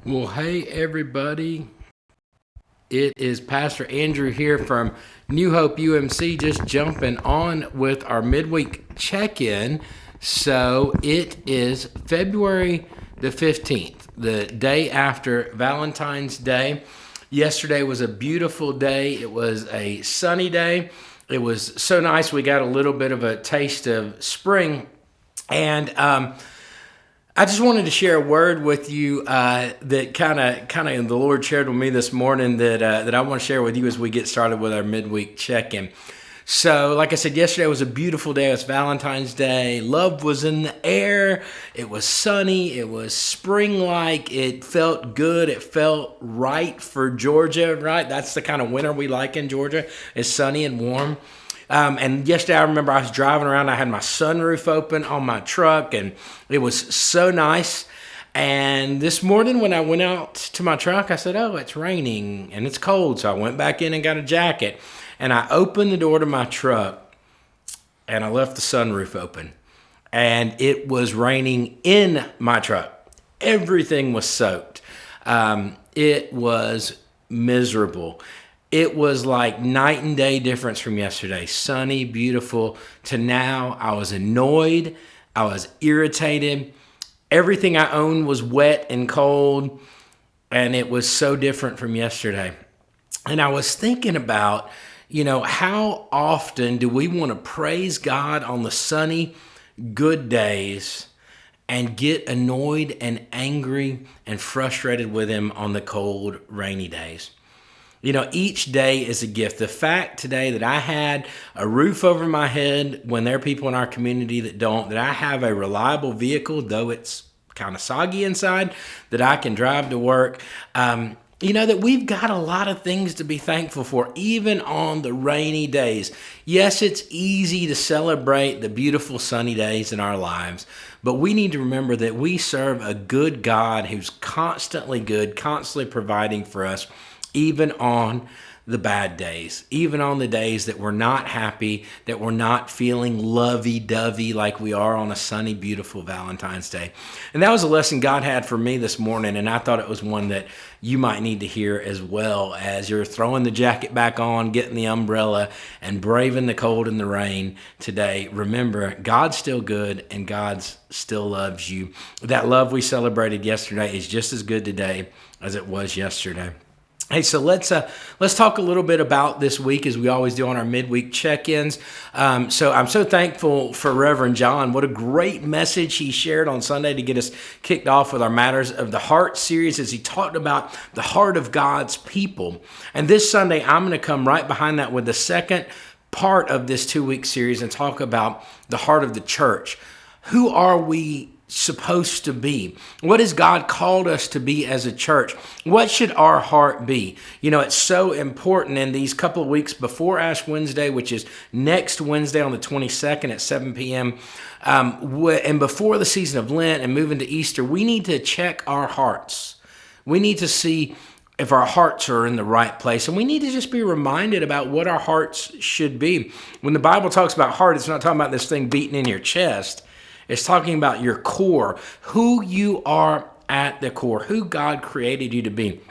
Well, hey everybody. It is Pastor Andrew here from New Hope UMC, just jumping on with our midweek check-in. So it is February the 15th, the day after Valentine's Day. Yesterday was a beautiful day. It was a sunny day. It was so nice. We got a little bit of a taste of spring. And I just wanted to share a word with you that kind of the Lord shared with me this morning that I want to share with you as we get started with our midweek check-in. So, like I said, yesterday was a beautiful day. It was Valentine's Day. Love was in the air. It was sunny. It was spring-like. It felt good. It felt right for Georgia, right? That's the kind of winter we like in Georgia. It's sunny and warm. And yesterday, I remember I was driving around. I had my sunroof open on my truck, and it was so nice. And this morning, when I went out to my truck, I said, "Oh, it's raining and it's cold." So I went back in and got a jacket, and I opened the door to my truck, and I left the sunroof open, and it was raining in my truck. Everything was soaked. It was miserable. It was like night and day difference from yesterday. Sunny, beautiful, to now. I was annoyed. I was irritated. Everything I owned was wet and cold, and it was so different from yesterday. And I was thinking about, how often do we want to praise God on the sunny, good days and get annoyed and angry and frustrated with Him on the cold, rainy days? Each day is a gift. The fact today that I had a roof over my head when there are people in our community that don't, that I have a reliable vehicle, though it's kind of soggy inside, that I can drive to work, that we've got a lot of things to be thankful for, even on the rainy days. Yes, it's easy to celebrate the beautiful sunny days in our lives, but we need to remember that we serve a good God who's constantly good, constantly providing for us, even on the bad days, even on the days that we're not happy, that we're not feeling lovey-dovey like we are on a sunny, beautiful Valentine's Day. And that was a lesson God had for me this morning, and I thought it was one that you might need to hear as well as you're throwing the jacket back on, getting the umbrella, and braving the cold and the rain today. Remember, God's still good, and God still loves you. That love we celebrated yesterday is just as good today as it was yesterday. Hey, so let's talk a little bit about this week as we always do on our midweek check-ins. So I'm so thankful for Reverend John. What a great message he shared on Sunday to get us kicked off with our Matters of the Heart series as he talked about the heart of God's people. And this Sunday, I'm going to come right behind that with the second part of this 2-week series and talk about the heart of the church. Who are we supposed to be? What has God called us to be as a church? What should our heart be? It's so important in these couple of weeks before Ash Wednesday, which is next Wednesday on the 22nd at 7 p.m., and before the season of Lent and moving to Easter, we need to check our hearts. We need to see if our hearts are in the right place. And we need to just be reminded about what our hearts should be. When the Bible talks about heart, it's not talking about this thing beating in your chest. It's talking about your core, who you are at the core, who God created you to be.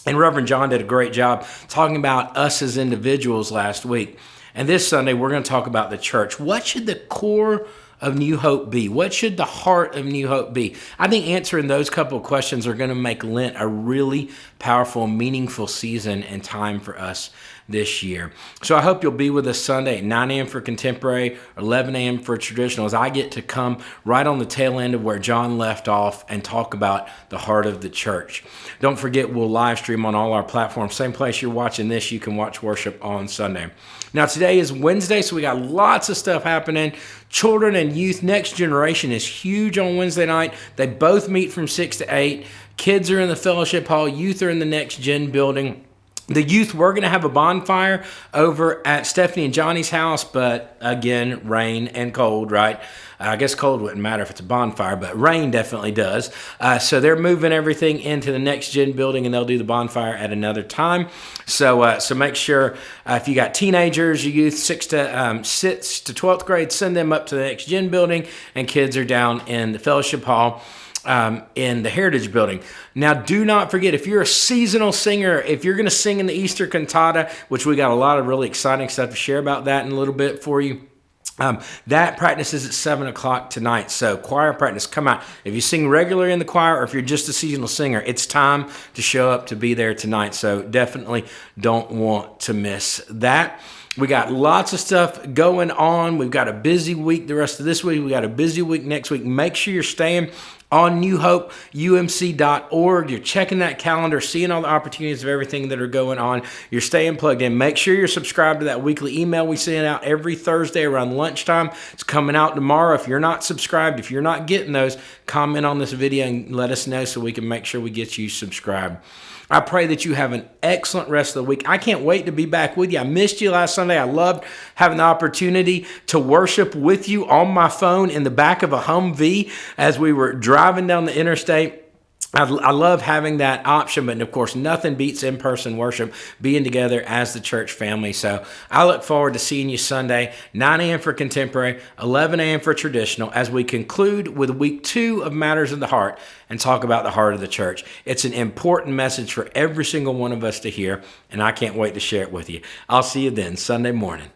And Reverend John did a great job talking about us as individuals last week. And this Sunday, we're going to talk about the church. What should the core of New Hope be? What should the heart of New Hope be? I think answering those couple of questions are going to make Lent a really powerful, meaningful season and time for us this year. So I hope you'll be with us Sunday at 9 a.m. for contemporary, 11 a.m. for traditional, as I get to come right on the tail end of where John left off and talk about the heart of the church. Don't forget, we'll live stream on all our platforms. Same place you're watching this, you can watch worship on Sunday. Now, today is Wednesday, so we got lots of stuff happening. Children and youth, Next Generation is huge on Wednesday night. They both meet from 6 to 8. Kids are in the fellowship hall. Youth are in the Next Gen building. The youth, we're going to have a bonfire over at Stephanie and Johnny's house, but again, rain and cold, right? I guess cold wouldn't matter if it's a bonfire, but rain definitely does. So they're moving everything into the Next Gen building, and they'll do the bonfire at another time. So make sure if you got teenagers, your youth 6 to 12th grade, send them up to the Next Gen building, and kids are down in the fellowship hall. in the Heritage Building. Now, do not forget, if you're a seasonal singer, if you're going to sing in the Easter cantata, which we got a lot of really exciting stuff to share about that in a little bit for you. That practice is at 7 o'clock tonight. So choir practice, come out. If you sing regularly in the choir or if you're just a seasonal singer, it's time to show up to be there tonight. So definitely don't want to miss that. We got lots of stuff going on. We've got a busy week the rest of this week. We got a busy week next week. Make sure you're staying on newhopeumc.org. You're checking that calendar, seeing all the opportunities of everything that are going on. You're staying plugged in. Make sure you're subscribed to that weekly email we send out every Thursday around lunchtime. It's coming out tomorrow. If you're not subscribed, if you're not getting those, comment on this video and let us know so we can make sure we get you subscribed. I pray that you have an excellent rest of the week. I can't wait to be back with you. I missed you last Sunday. I loved having the opportunity to worship with you on my phone in the back of a Humvee as we were driving down the interstate. I love having that option, but of course, nothing beats in-person worship, being together as the church family. So I look forward to seeing you Sunday, 9 a.m. for contemporary, 11 a.m. for traditional, as we conclude with week 2 of Matters of the Heart and talk about the heart of the church. It's an important message for every single one of us to hear, and I can't wait to share it with you. I'll see you then, Sunday morning.